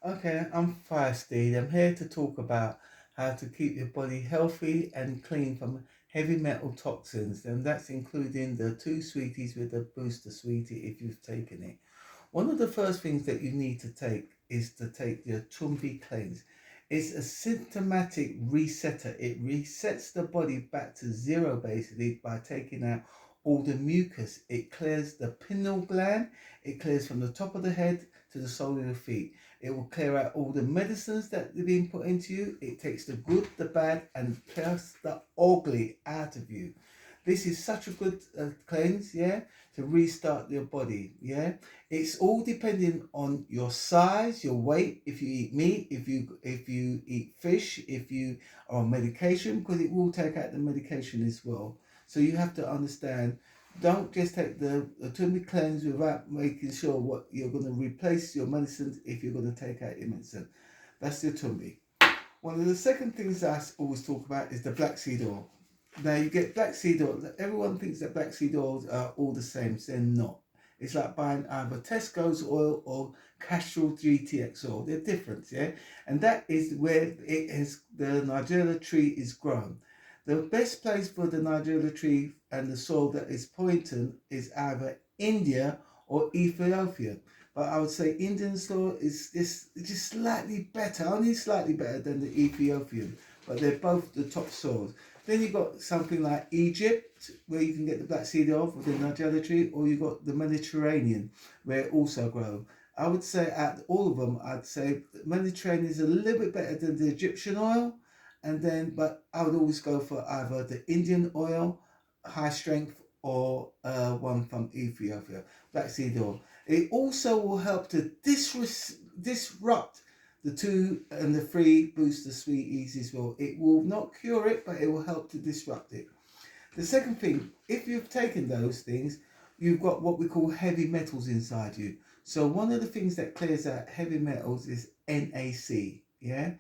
Okay, I'm Stead. I'm here to talk about how to keep your body healthy and clean from heavy metal toxins, and that's including the two sweeties with the booster sweetie if you've taken it. One of the first things that you need to take is to take your Tumbi cleanse. It's a symptomatic resetter. It resets the body back to zero basically by taking out all the mucus. It clears the pineal gland. It clears from the top of the head to the sole of your feet. It will clear out all the medicines that have been put into you. It takes the good, the bad, and clears the ugly out of you. This is such a good cleanse, yeah, to restart your body, yeah. It's all depending on your size, your weight, if you eat meat, if you eat fish, if you are on medication, because it will take out the medication as well. So you have to understand. Don't just take the atomic cleanse without making sure what you're going to replace your medicines if you're going to take out your medicine. That's the atomic. One of the second things I always talk about is the black seed oil. Now you get black seed oil. Everyone thinks that black seed oils are all the same. They're not. It's like buying either Tesco's oil or Castrol GTX oil. They're different, yeah. And that is where the Nigella tree is grown. The best place for the Nigella tree and the soil that is pointing is either India or Ethiopia. But I would say Indian soil is just slightly better, only slightly better than the Ethiopian. But they're both the top soils. Then you've got something like Egypt, where you can get the black seed oil with the Nigella tree, or you've got the Mediterranean, where it also grows. I would say at all of them, I'd say the Mediterranean is a little bit better than the Egyptian oil, but I would always go for either the Indian oil, high strength, or one from Ethiopia, black seed oil. It also will help to disrupt the 2 and the 3 booster sweeties as well. It will not cure it, but it will help to disrupt it. The second thing, if you've taken those things, you've got what we call heavy metals inside you. So one of the things that clears out heavy metals is NaC. Yeah,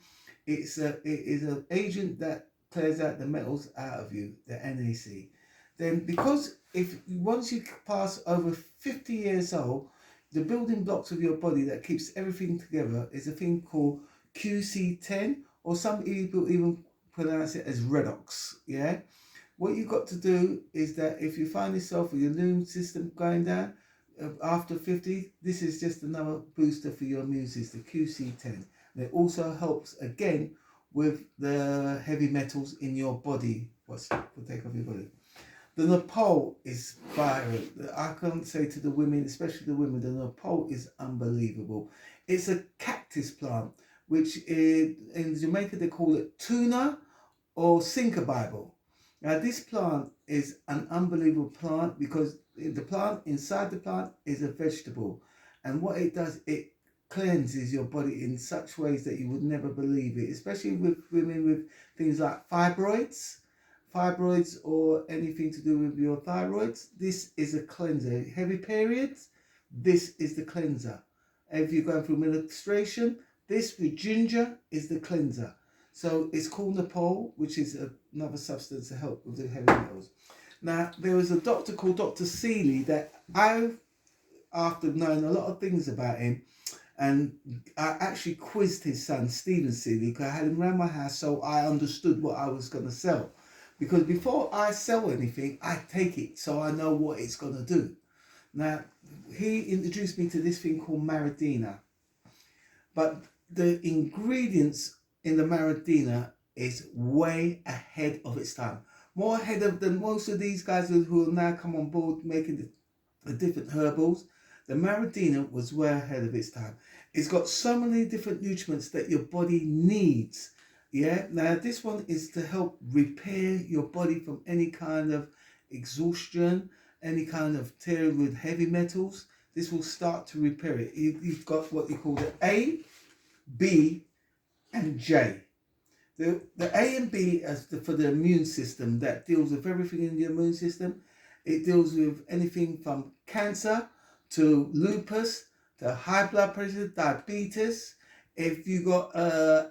it is an agent that clears out the metals out of you, the NaC. Then because if once you pass over 50 years old, the building blocks of your body that keeps everything together is a thing called QC10, or some people even pronounce it as redox. Yeah. What you've got to do is that if you find yourself with your immune system going down after 50, this is just another booster for your immune system, QC10. And it also helps again with the heavy metals in your body. What's will take off your body? The Nepal is viral. I can't say to the women, especially the women, the Nepal is unbelievable. It's a cactus plant, which in Jamaica they call it tuna or Sinker Bible. Now this plant is an unbelievable plant because the plant inside the plant is a vegetable, and what it does, it cleanses your body in such ways that you would never believe it, especially with women with things like fibroids or anything to do with your thyroids. This is a cleanser. Heavy periods, this is the cleanser. If you're going through menstruation, this with ginger is the cleanser. So it's called Nepal, which is another substance to help with the heavy metals. Now, there was a doctor called Dr. Seeley that after knowing a lot of things about him, and I actually quizzed his son, Stephen Seeley, because I had him around my house so I understood what I was going to sell. Because before I sell anything, I take it so I know what it's going to do. Now, he introduced me to this thing called Maradina. But the ingredients in the Maradina is way ahead of its time. More ahead of than most of these guys who have now come on board making the different herbals. The Maradina was way ahead of its time. It's got so many different nutrients that your body needs. Yeah. Now this one is to help repair your body from any kind of exhaustion, any kind of tear with heavy metals. This will start to repair it. You've got what you call the A, B, and J. The A and B for the immune system that deals with everything in the immune system. It deals with anything from cancer to lupus to high blood pressure, diabetes. If you got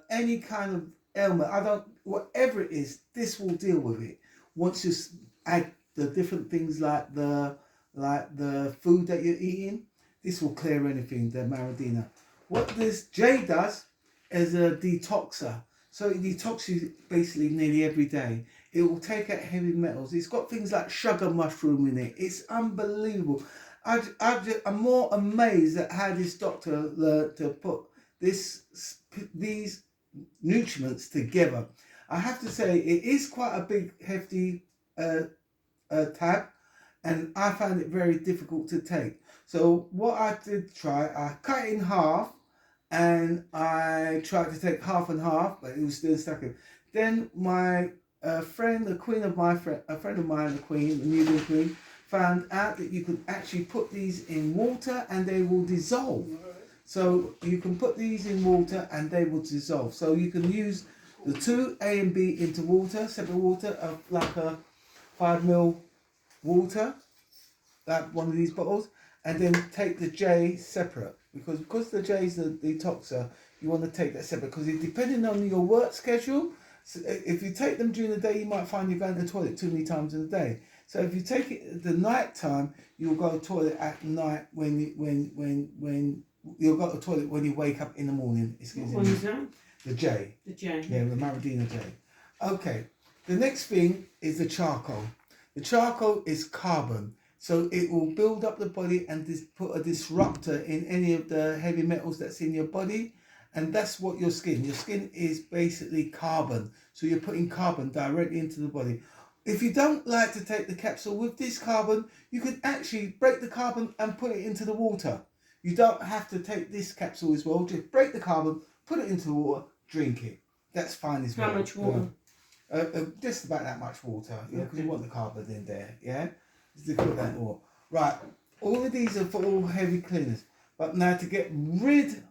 any kind of ailment, whatever it is, this will deal with it. Once you add the different things like the food that you're eating, this will clear anything, the Maradina. what this J does is a detoxer. So it detoxes you basically nearly every day. It will take out heavy metals. It's got things like sugar mushroom in it. It's unbelievable. I'm more amazed at how this doctor learned to put these nutriments together. I have to say it is quite a big, hefty tab, and I found it very difficult to take. So what I did try, I cut it in half, and I tried to take half and half, but it was still stuck in. Then my friend, a friend of mine, the Queen, the Nubian Queen, found out that you could actually put these in water and they will dissolve. So you can put these in water and they will dissolve. So you can use the 2 A and B into water, separate water, of like a 5 ml water, like one of these bottles, and then take the J separate, because the J is the detoxer. You want to take that separate, because depending on your work schedule, so if you take them during the day, you might find you're going to the toilet too many times in the day. So if you take it at the night time, you'll go to the toilet at night when you'll go to the toilet when you wake up in the morning. What one is that? The J. The J. Yeah, the Maradina J. Okay. The next thing is the charcoal. The charcoal is carbon. So it will build up the body and put a disruptor in any of the heavy metals that's in your body. And that's what your skin is basically carbon. So you're putting carbon directly into the body. If you don't like to take the capsule with this carbon, you can actually break the carbon and put it into the water. You don't have to take this capsule as well. Just break the carbon, put it into the water, drink it. That's fine as well. How much water? Just about that much water, because Okay. you want the carbon in there, yeah? Just put that in water. Right, all of these are for all heavy cleaners. But now to get rid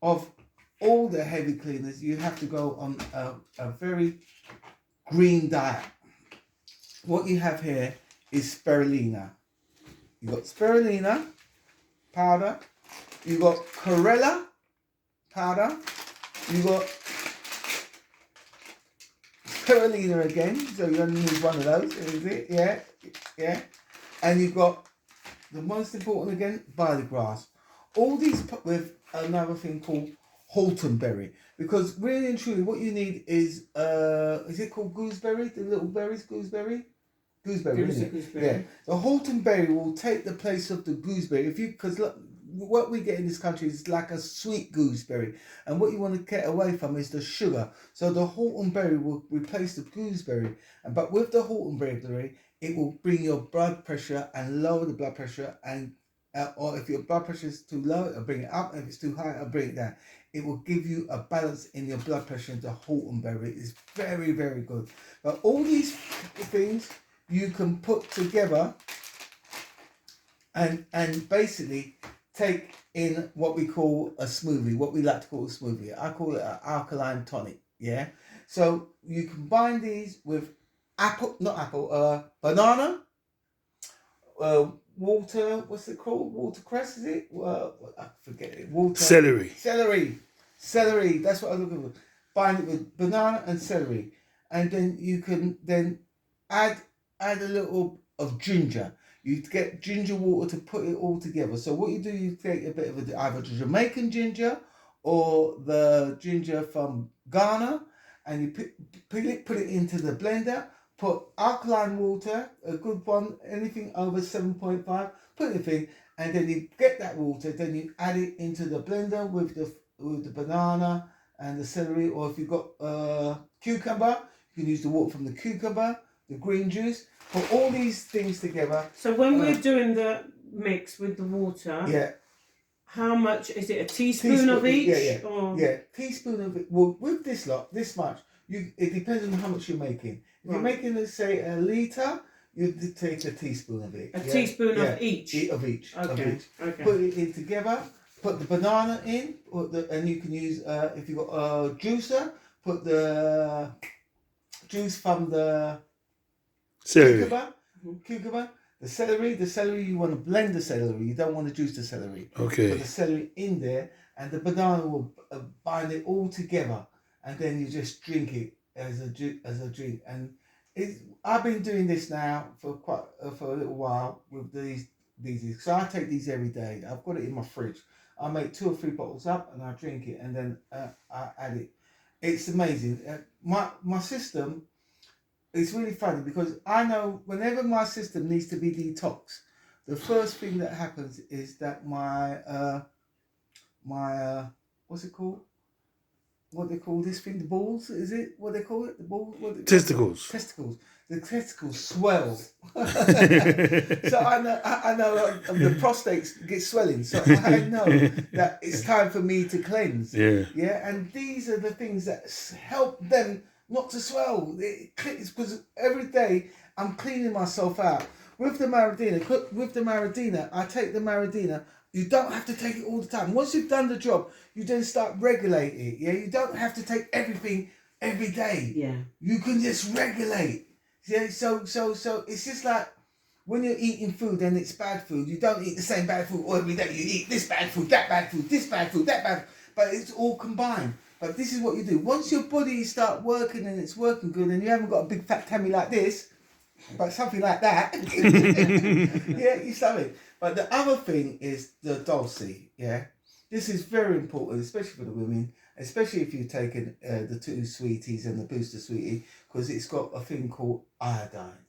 of all the heavy cleaners, you have to go on a very green diet. What you have here is spirulina. You got spirulina powder. You got chlorella powder. You got spirulina again. So you only need one of those. Is it? Yeah, yeah. And you got the most important again, barley grass. All these put with another thing called Haltonberry, because really and truly what you need is it called gooseberry? The little berries, gooseberry, isn't it? Gooseberry. Yeah. The Haltonberry will take the place of the gooseberry. Because what we get in this country is like a sweet gooseberry, and what you want to get away from is the sugar. So the Haltonberry will replace the gooseberry, but with the Haltonberry, it will bring your blood pressure and lower the blood pressure, and or if your blood pressure is too low, it'll bring it up. If it's too high, it'll bring it down. It will give you a balance in your blood pressure. The Haltonberry is very, very good. But all these things you can put together and basically take in what we call a smoothie, what we like to call a smoothie. I call it an alkaline tonic, yeah? So you combine these with banana, what's it called? Watercress, is it? I forget it. Celery, that's what I'm looking for. Bind it with banana and celery. And then you can then add a little of ginger. You get ginger water to put it all together. So what you do, you take a bit of either Jamaican ginger or the ginger from Ghana, and you put it into the blender. Put alkaline water, a good one, anything over 7.5. Put it in, and then you get that water. Then you add it into the blender with the banana and the celery. Or if you've got cucumber, you can use the water from the cucumber, the green juice. Put all these things together. So when we're doing the mix with the water, yeah, how much is it? A teaspoon of each? Yeah, teaspoon of it. Well, with this much. It depends on how much you're making. If you're making, let's say, a litre, you take a teaspoon of it. A teaspoon of each? Of each. Okay. Put it in together, put the banana in, and you can use, if you've got a juicer, put the juice from the cucumber. The celery, you want to blend the celery. You don't want to juice the celery. Okay. Put the celery in there, and the banana will bind it all together. And then you just drink it as a drink. And I've been doing this now for a little while with these. So I take these every day. I've got it in my fridge. I make 2 or 3 bottles up and I drink it, and then I add it. It's amazing. My system is really funny because I know whenever my system needs to be detoxed, the first thing that happens is that my what's it called? What they call this thing? The balls? Is it what they call it? The balls? Testicles. Testicles. The testicles swell. So I know the prostate gets swelling. So I know that it's time for me to cleanse. Yeah. And these are the things that help them not to swell. It's because every day I'm cleaning myself out with the Maridina. With the Maridina, I take the Maridina. You don't have to take it all the time. Once you've done the job, you then start regulate it. Yeah, you don't have to take everything every day. Yeah, you can just regulate. Yeah, so it's just like when you're eating food and it's bad food. You don't eat the same bad food every day. You eat this bad food, that bad food, this bad food, that bad food, but it's all combined. But this is what you do. Once your body start working and it's working good, and you haven't got a big fat tummy like this, but something like that, yeah, you start it. But the other thing is the dulce, yeah? This is very important, especially for the women, especially if you've taken the 2 sweeties and the booster sweetie, because it's got a thing called iodine.